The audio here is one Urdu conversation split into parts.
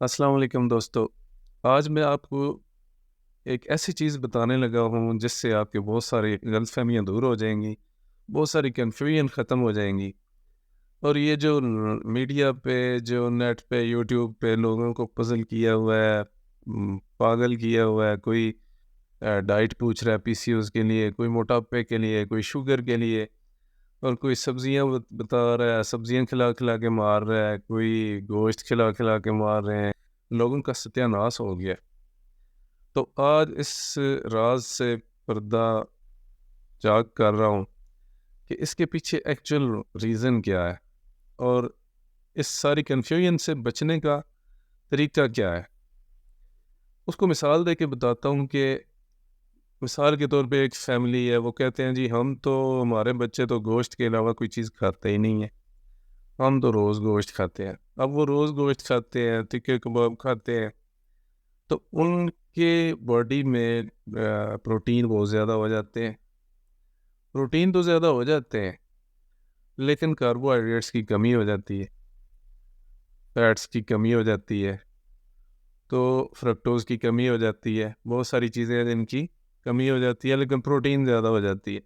السلام علیکم دوستو، آج میں آپ کو ایک ایسی چیز بتانے لگا ہوں جس سے آپ کے بہت ساری غلط فہمیاں دور ہو جائیں گی، بہت ساری کنفیوژن ختم ہو جائیں گی۔ اور یہ جو میڈیا پہ، جو نیٹ پہ، یوٹیوب پہ لوگوں کو پزل کیا ہوا ہے، پاگل کیا ہوا ہے، کوئی ڈائٹ پوچھ رہا ہے پی سی اوز کے لیے، کوئی موٹاپے کے لیے، کوئی شوگر کے لیے، اور کوئی سبزیاں بتا رہا ہے، سبزیاں کھلا کھلا کے مار رہا ہے، کوئی گوشت کھلا کھلا کے مار رہے ہیں، لوگوں کا ستیہ ناش ہو گیا۔ تو آج اس راز سے پردہ چاک کر رہا ہوں کہ اس کے پیچھے ایکچوئل ریزن کیا ہے، اور اس ساری کنفیوژن سے بچنے کا طریقہ کیا ہے۔ اس کو مثال دے کے بتاتا ہوں کہ مثال کے طور پہ ایک فیملی ہے، وہ کہتے ہیں جی ہم تو، ہمارے بچے تو گوشت کے علاوہ کوئی چیز کھاتے ہی نہیں ہیں، ہم تو روز گوشت کھاتے ہیں۔ اب وہ روز گوشت کھاتے ہیں، تکے کباب کھاتے ہیں، تو ان کے باڈی میں پروٹین بہت زیادہ ہو جاتے ہیں، پروٹین تو زیادہ ہو جاتے ہیں لیکن کاربوہائیڈریٹس کی کمی ہو جاتی ہے، فیٹس کی کمی ہو جاتی ہے، تو فرکٹوز کی کمی ہو جاتی ہے، بہت ساری چیزیں ہیں جن کی کمی ہو جاتی ہے، لیکن پروٹین زیادہ ہو جاتی ہے۔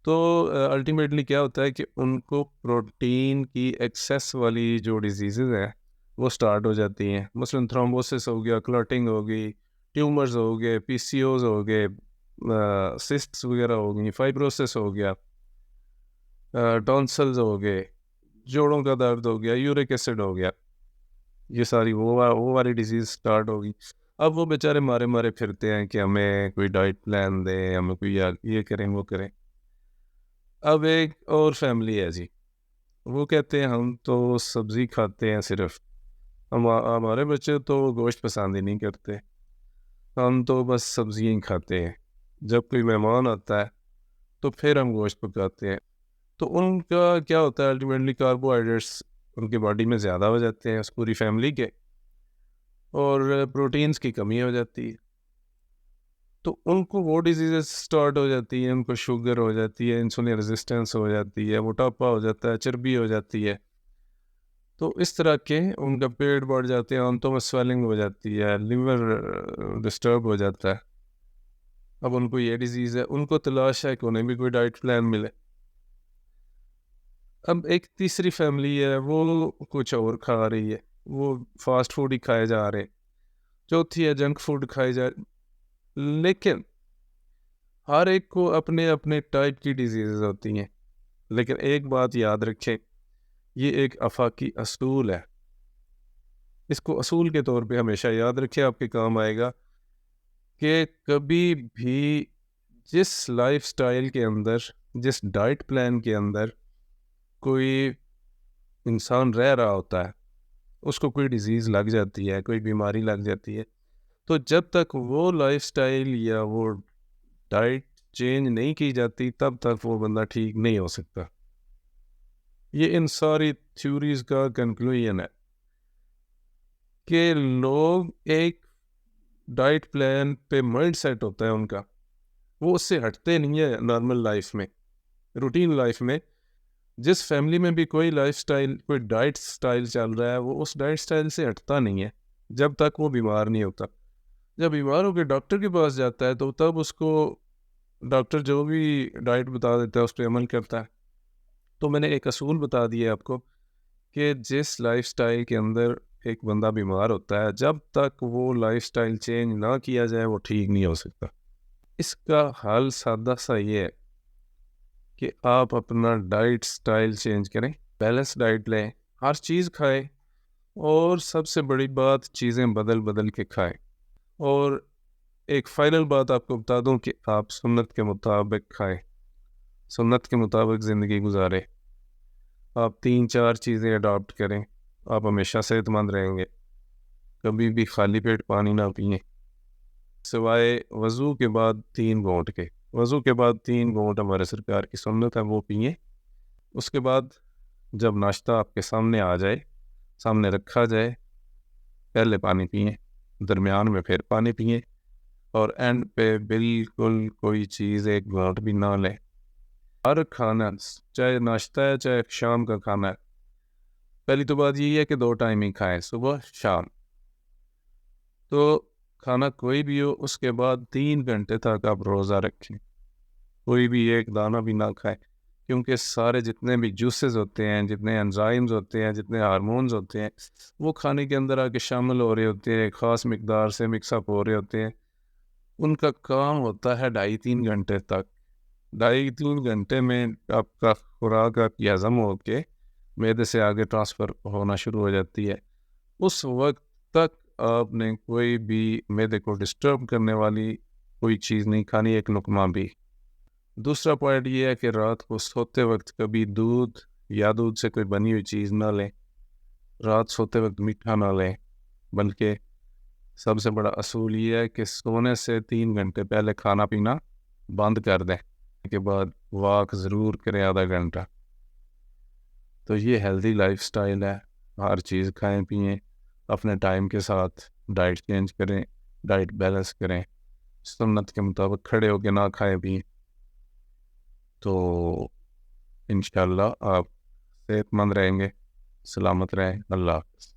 تو الٹیمیٹلی کیا ہوتا ہے کہ ان کو پروٹین کی ایکسیس والی جو ڈیزیزز ہیں وہ سٹارٹ ہو جاتی ہیں، مثلاً تھرومبوسس ہو گیا، کلاٹنگ ہو گئی، ٹیومرز ہو گئے، پی سی اوز ہو گئے، سسٹس وغیرہ ہو گئی، فائبروسس ہو گیا، ٹونسلز ہو گئے، جوڑوں کا درد ہو گیا، یورک ایسڈ ہو گیا، یہ ساری وہ والی ڈیزیز سٹارٹ ہوگی۔ اب وہ بیچارے مارے مارے پھرتے ہیں کہ ہمیں کوئی ڈائٹ پلان دیں، ہمیں کوئی یہ کریں وہ کریں۔ اب ایک اور فیملی ہے جی، وہ کہتے ہیں ہم تو سبزی کھاتے ہیں صرف، ہمارے بچے تو گوشت پسند ہی نہیں کرتے، ہم تو بس سبزیاں ہی کھاتے ہیں، جب کوئی مہمان آتا ہے تو پھر ہم گوشت پکاتے ہیں۔ تو ان کا کیا ہوتا ہے، الٹیمیٹلی کاربوہائیڈریٹس ان کی باڈی میں زیادہ ہو جاتے ہیں اس پوری فیملی کے، اور پروٹینز کی کمی ہو جاتی ہے، تو ان کو وہ ڈیزیزز سٹارٹ ہو جاتی ہیں، ان کو شوگر ہو جاتی ہے، انسولین ریزسٹنس ہو جاتی ہے، موٹاپا ہو جاتا ہے، چربی ہو جاتی ہے، تو اس طرح کے ان کا پیٹ بڑھ جاتے ہیں، آنتوں میں سویلنگ ہو جاتی ہے، لیور ڈسٹرب ہو جاتا ہے۔ اب ان کو یہ ڈیزیز ہے، ان کو تلاش ہے کہ انہیں بھی کوئی ڈائٹ پلان ملے۔ اب ایک تیسری فیملی ہے، وہ کچھ اور کھا رہی ہے، وہ فاسٹ فوڈ ہی کھائے جا رہے ہیں۔ چوتھی ہے جنک فوڈ کھائے جا رہے، لیکن ہر ایک کو اپنے اپنے ٹائپ کی ڈیزیزز ہوتی ہیں۔ لیکن ایک بات یاد رکھیں، یہ ایک آفاقی اصول ہے، اس کو اصول کے طور پہ ہمیشہ یاد رکھیں، آپ کے کام آئے گا کہ کبھی بھی جس لائف سٹائل کے اندر، جس ڈائٹ پلان کے اندر کوئی انسان رہ رہا ہوتا ہے، اس کو کوئی ڈیزیز لگ جاتی ہے، کوئی بیماری لگ جاتی ہے، تو جب تک وہ لائف سٹائل یا وہ ڈائٹ چینج نہیں کی جاتی تب تک وہ بندہ ٹھیک نہیں ہو سکتا۔ یہ ان ساری تھیوریز کا کنکلوژن ہے کہ لوگ ایک ڈائٹ پلان پہ مائنڈ سیٹ ہوتا ہے ان کا، وہ اس سے ہٹتے نہیں ہے نارمل لائف میں، روٹین لائف میں۔ جس فیملی میں بھی کوئی لائف سٹائل، کوئی ڈائٹ سٹائل چل رہا ہے، وہ اس ڈائٹ سٹائل سے ہٹتا نہیں ہے جب تک وہ بیمار نہیں ہوتا۔ جب بیمار ہو کے ڈاکٹر کے پاس جاتا ہے تو تب اس کو ڈاکٹر جو بھی ڈائٹ بتا دیتا ہے اس پہ عمل کرتا ہے۔ تو میں نے ایک اصول بتا دیا آپ کو کہ جس لائف سٹائل کے اندر ایک بندہ بیمار ہوتا ہے، جب تک وہ لائف سٹائل چینج نہ کیا جائے وہ ٹھیک نہیں ہو سکتا۔ اس کا حل سادہ سا یہ ہے کہ آپ اپنا ڈائٹ سٹائل چینج کریں، بیلنس ڈائٹ لیں، ہر چیز کھائیں، اور سب سے بڑی بات، چیزیں بدل بدل کے کھائیں۔ اور ایک فائنل بات آپ کو بتا دوں کہ آپ سنت کے مطابق کھائیں، سنت کے مطابق زندگی گزاریں، آپ 3-4 چیزیں اڈاپٹ کریں، آپ ہمیشہ صحت مند رہیں گے۔ کبھی بھی خالی پیٹ پانی نہ پئیں، سوائے وضو کے بعد 3 گھونٹ کے، وضو کے بعد 3 گھونٹ ہمارے سرکار کی سنت ہے، وہ پئیں۔ اس کے بعد جب ناشتہ آپ کے سامنے آ جائے، سامنے رکھا جائے، پہلے پانی پئیں، درمیان میں پھر پانی پئیں، اور اینڈ پہ بالکل کوئی چیز ایک گھونٹ بھی نہ لیں۔ ہر کھانا، چاہے ناشتہ ہے چاہے شام کا کھانا ہے، پہلی تو بات یہی ہے کہ 2 ٹائم ہی کھائیں، صبح شام۔ تو کھانا کوئی بھی ہو اس کے بعد 3 گھنٹے تک آپ روزہ رکھیں، کوئی بھی ایک دانہ بھی نہ کھائیں، کیونکہ سارے جتنے بھی جوسز ہوتے ہیں، جتنے انزائمز ہوتے ہیں، جتنے ہارمونز ہوتے ہیں، وہ کھانے کے اندر آ کے شامل ہو رہے ہوتے ہیں، ایک خاص مقدار سے مکس اپ ہو رہے ہوتے ہیں. ان کا کام ہوتا ہے 2.5-3 گھنٹے تک. 2.5-3 گھنٹے میں آپ کا خوراک آپ کی ہضم ہو کے معدے سے آگے ٹرانسفر ہونا شروع ہو جاتی ہے. اس وقت تک آپ نے کوئی بھی معدے کو ڈسٹرب کرنے والی کوئی چیز نہیں کھانی، ایک لقمہ بھی. دوسرا پوائنٹ یہ ہے کہ رات کو سوتے وقت کبھی دودھ یا دودھ سے کوئی بنی ہوئی چیز نہ لیں، رات سوتے وقت میٹھا نہ لیں، بلکہ سب سے بڑا اصول یہ ہے کہ سونے سے 3 گھنٹے پہلے کھانا پینا بند کر دیں. کے بعد واک ضرور کریں آدھا گھنٹہ. تو یہ ہیلدی لائف سٹائل ہے. ہر چیز کھائیں پئیں، اپنے ٹائم کے ساتھ ڈائٹ چینج کریں، ڈائٹ بیلنس کریں، سنت کے مطابق کھڑے ہو کے نہ کھائیں پئیں. تو انشاءاللہ آپ صحت مند رہیں گے، سلامت رہیں. اللہ حافظ.